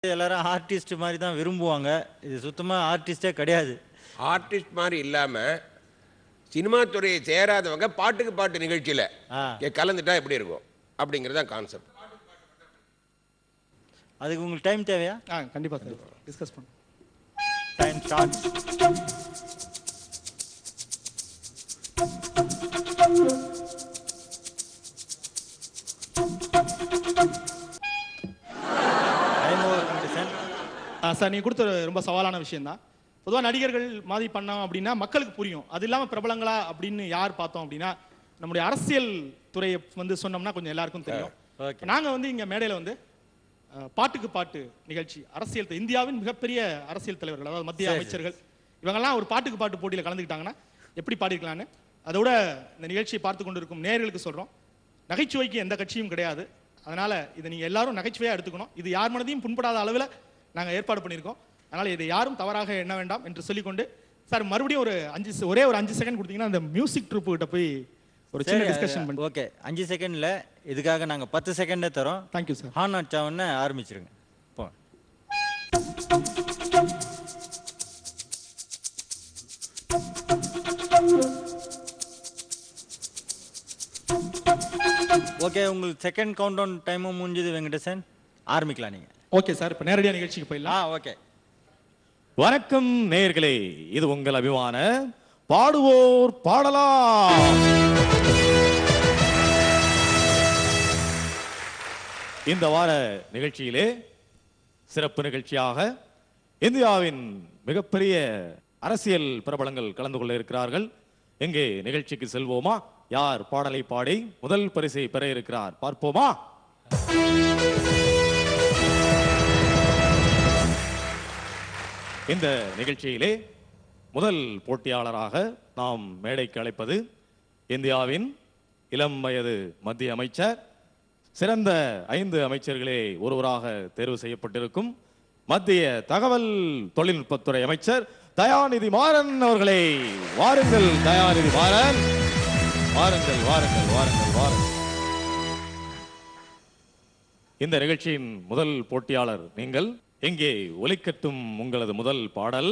எல்லாரும் ஆர்டிஸ்ட் மாதிரி தான் விரும்புவாங்க. இது சுத்தமா ஆர்டிஸ்டே கிடையாது. ஆர்டிஸ்ட் மாதிரி இல்லாமல் சினிமா துறையை சேராதவங்க பாட்டுக்கு பாட்டு நிகழ்ச்சியில் கலந்துட்டா எப்படி இருக்கும் அப்படிங்கிறது தான் கான்செப்ட். அதுக்கு உங்களுக்கு டைம் தேவையா? கண்டிப்பாக சார் டிஸ்கஸ் பண்ண டைம் ஸ்டார்ட். சார் நீங்கள் கொடுத்த ரொம்ப சவாலான விஷயம்தான். பொதுவாக நடிகர்கள் மாதிரி பண்ணோம் அப்படின்னா மக்களுக்கு புரியும். அது இல்லாமல் பிரபலங்களா அப்படின்னு யார் பார்த்தோம் அப்படின்னா நம்முடைய அரசியல் துறையை வந்து சொன்னோம்னா கொஞ்சம் எல்லாருக்கும் தெரியும். நாங்கள் வந்து இங்கே மேடையில் வந்து பாட்டுக்கு பாட்டு நிகழ்ச்சி அரசியல் இந்தியாவின் மிகப்பெரிய அரசியல் தலைவர்கள் அதாவது மத்திய அமைச்சர்கள் இவங்கெல்லாம் ஒரு பாட்டுக்கு பாட்டு போட்டியில் கலந்துக்கிட்டாங்கன்னா எப்படி பாடிருக்கலான்னு அதோட இந்த நிகழ்ச்சியை பார்த்து கொண்டு இருக்கும் நேயர்களுக்கு சொல்கிறோம். நகைச்சுவைக்கு எந்த கட்சியும் கிடையாது. அதனால் இதை நீங்கள் எல்லாரும் நகைச்சுவையாக எடுத்துக்கணும். இது யார் மனதையும் புண்படாத அளவில் நாங்கள் ஏற்பாடு பண்ணியிருக்கோம். அதனால் இதை யாரும் தவறாக எண்ண வேண்டாம் என்று சொல்லிக்கொண்டு சார் மறுபடியும் ஒரே ஒரு 5 செகண்ட் கொடுத்தீங்கன்னா அந்த மியூசிக் ட்ரூப்பு கிட்ட போய் ஒரு சின்ன டிஸ்கஷன் பண்ணி. ஓகே, 5 செகண்டில் இதுக்காக நாங்கள் 10 செகண்டே தரோம். Thank you sir. ஹான் அச்சாவன்னு ஆரம்பிச்சிருங்க. போ. ஓகே, உங்களுக்கு செகண்ட் கவுண்ட் டவுன் டைமும் முடிஞ்சது வெங்கடேசன். ஆரம்பிக்கலாம் நீங்கள். ஓகே சார், இப்போ நேரடியாக நிகழ்ச்சிக்கு போயிடலாம். ஓகே. வணக்கம் நேயர்களே, இது உங்கள் அபிமான பாடுவோர் பாடலாம். இந்த வார நிகழ்ச்சியிலே சிறப்பு நிகழ்ச்சியாக இந்தியாவின் மிகப்பெரிய அரசியல் பிரபலங்கள் கலந்து கொள்ள இருக்கிறார்கள். எங்கே நிகழ்ச்சிக்கு செல்வோமா? யார் பாடலை பாடி முதல் பரிசை பெற இருக்கிறார் பார்ப்போமா? இந்த நிகழ்ச்சியிலே முதல் போட்டியாளராக நாம் மேடைக்கு அழைப்பது இந்தியாவின் இளம் வயது மத்திய அமைச்சர், சிறந்த 5 அமைச்சர்களே ஒருவராக தேர்வு செய்யப்பட்டிருக்கும் மத்திய தகவல் தொழில்நுட்பத்துறை அமைச்சர் தயாநிதி மாறன் அவர்களை. வாருங்கள் தயாநிதி மாறன், வாருங்கள் வாருங்கள் வாருங்கள் வாருங்கள். இந்த நிகழ்ச்சியின் முதல் போட்டியாளர் நீங்கள். எங்கே ஒலிக்கட்டும் உங்களது முதல் பாடல்.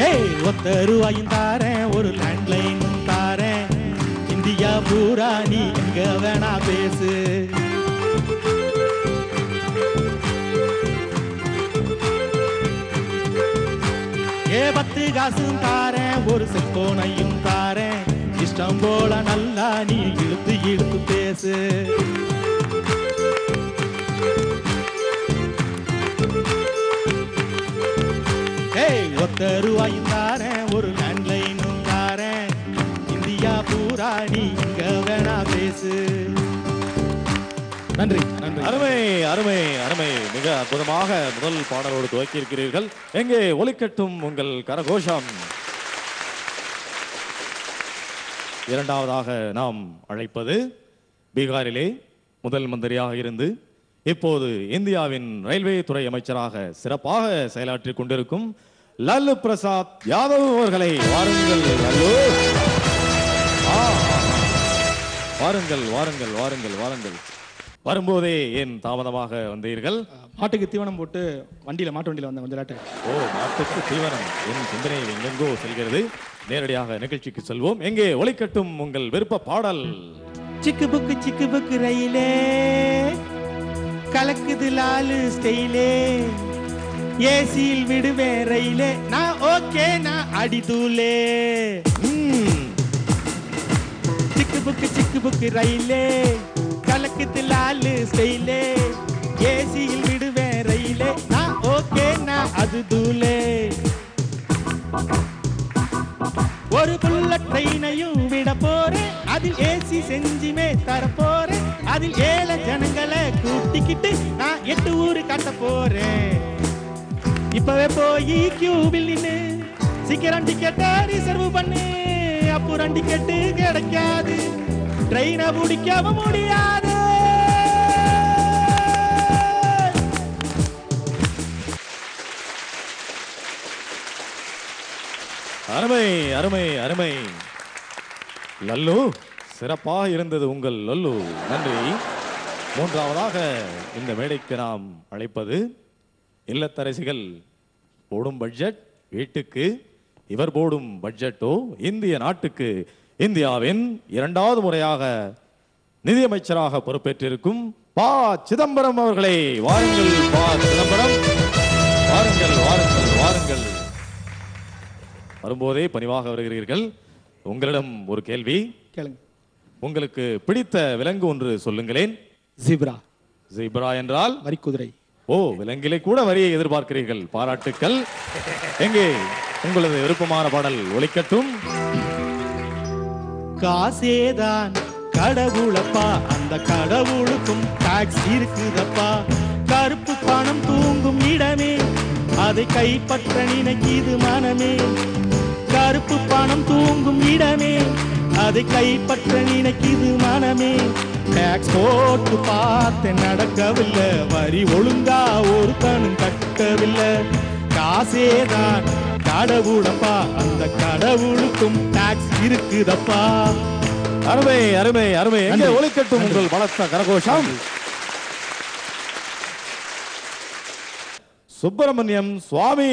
₹1 தாரேன், ஒரு லேண்ட்லைனும் தாரேன், இந்தியா பூரா நீ எங்க வேணா பேசு. $10 காசும் தாரேன், ஒரு செல்போனையும் தாரேன், இஷ்டம் போல நல்லா நீ இழுத்து இழுத்து பேசு. ₹1 தாரேன், ஒரு லேண்ட்லைனும் தாரேன், இந்தியா பூரா நீ இங்க வேணா பேசு. நன்றி நன்றி. அருமை அருமை அருமை. மிக அற்புதமாக முதல் பாடலோடு துவக்கி இருக்கிறீர்கள். எங்கே ஒலிக்கட்டும் உங்கள் கரகோஷம். இரண்டாவதாக நாம் அழைப்பது பீகாரிலே முதல் மந்திரியாக இருந்து இப்போது இந்தியாவின் ரயில்வே துறை அமைச்சராக சிறப்பாக செயலாற்றிக் கொண்டிருக்கும் லல்லு பிரசாத் யாதவ் அவர்களை. வாருங்கள் லல்லு, வாருங்கள் வாருங்கள் வாருங்கள் வாருங்கள். வரும்போதே ஏன் தாமதமாக வந்தீர்கள்? மாட்டுக்கு தீவனம் போட்டு மாட்டு வண்டியில் வந்த கொஞ்சம் லேட்டு. மாட்டுக்கு தீவனம். என் சிந்தனை எங்கெங்கோ செல்கிறது. நேரடியாக நிகழ்ச்சிக்கு செல்வோம். எங்கே ஒலிக்கட்டும் உங்கள் விருப்ப பாடல். சிக்கு புக்கு ரயிலே கலக்குது லாலு ஸ்டைலே, ஏசியில் விடுவேன் ரயிலே, நான் ஓகே நான் அடிதூலே. சிக்கு புக்கு ரயிலே கலக்குது லாலு ஸ்டைலே, ஏசியில் விடுவேன் ரயிலே, நான் ஓகே நான் அது தூலே. ஒரு புல்லட் ட்ரெயினையும் விட போறேன், அதில் ஏசி செஞ்சுமே தர போறேன், அதில் 7 ஜனங்களை கூட்டிக்கிட்டு நான் 8 ஊரு கட்ட போறேன். இப்பவே போய் கியூவில் நின்னு சீக்கிரம் டிக்கெட்டை ரிசர்வ் பண்ணு, அப்புறம் டிக்கெட்டு கிடைக்காது, ட்ரெயினை பிடிக்கவும் முடியாது. அருமை அருமை அருமை. லல்லு, சிறப்பாக இருந்தது உங்கள் லல்லு. நன்றி. மூன்றாவதாக இந்த மேடைக்கு நாம் அழைப்பது இல்லத்தரசிகள் போடும் பட்ஜெட் வீட்டுக்கு, இவர் போடும் பட்ஜெட்டோ இந்திய நாட்டுக்கு. இந்தியாவின் 2வது முறையாக நிதியமைச்சராக பொறுப்பேற்றிருக்கும் ப. சிதம்பரம் அவர்களே, வாருங்கள் ப. சிதம்பரம், வாருங்கள் வாருங்கள் வாருங்கள். வரும்போதே பணிவாக வருகிறீர்கள். உங்களிடம் ஒரு கேள்வி. கேளுங்க. உங்களுக்கு பிடித்த விலங்கு ஒன்று சொல்லுங்களேன். ஜிப்ரா. ஜிப்ரா என்றால் வரிக்குதிரை. ஓ, விலங்கிலே கூட வரியை எதிர்பார்க்கிறீர்கள். பாராட்டுக்கள். எங்கே உங்களது விருப்பமான பாடல் ஒலிக்கட்டும். காசேதான் கடவுளப்பா, அந்த கடவுளுக்கும் டாக்ஸ் இருக்குதப்பா. கருப்பு பணம் தூங்கும் இடமே, அதை கைப்பற்ற நினைக்கிது மனமே. கருப்பு பணம் தூங்கும் இடமே, அதை கைப்பற்ற நினைக்கிது மனமே. டாக்ஸ் போட்டு பார்த்து நடக்கவில்லை, வரி ஒழுங்கா ஒருத்தனும் கட்டவில்லை. காசேதான் கடவுளப்பா, அந்த கடவுளுக்கும் டாக்ஸ் இருக்குதப்பா. அருமை அருமை அருமை. எங்கே ஒலிக்கட்டும் உங்கள் பலத்த கரகோஷம். சுப்பிரமணியம் சுவாமி,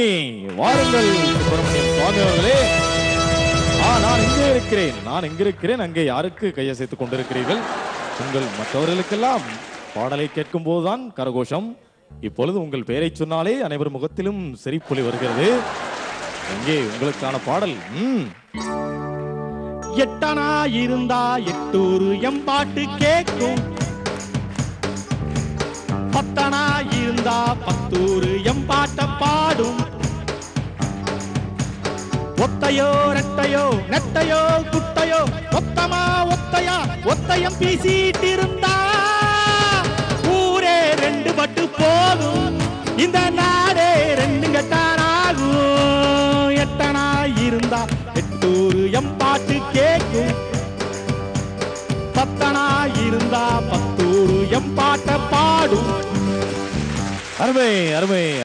வாருங்கள் சுப்பிரமணியம் சுவாமி அவர்களே. நான் இங்கே இருக்கிறேன், நான் இங்கே இருக்கிறேன். அங்கே யாருக்கு கையசைத்துக் கொண்டிருக்கிறீர்கள்? உங்கள் மற்றவர்களுக்கெல்லாம் பாடலை கேட்கும் போதுதான் கரகோஷம். இப்பொழுது உங்கள் பெயரை சொன்னாலே அனைவர் முகத்திலும் சிரிப்பொலி வருகிறது. எங்கே உங்களுக்கான பாடல்? எட்டனா இருந்தா எட்டூரு எம்பாட்டு கேட்கும். பத்தனா இருந்தா பத்தூரு எம்பாட்ட பாடும். ஒத்தையோ ரெட்டையோ நெட்டையோ குட்டையோ ஒத்தமா ஒத்தையா ஒத்தையம் பேசிட்டு இருந்தா ஊரே 2 பட்டு போகும். இந்த நாடே 2 கட்டானாகும். எட்டனா இருந்தா எட்டூரு எம்பாட்டு கேட்கும். பத்தனா இருந்தா பத்தூரு எம்பாட்ட பாடும். அருமை அருமை.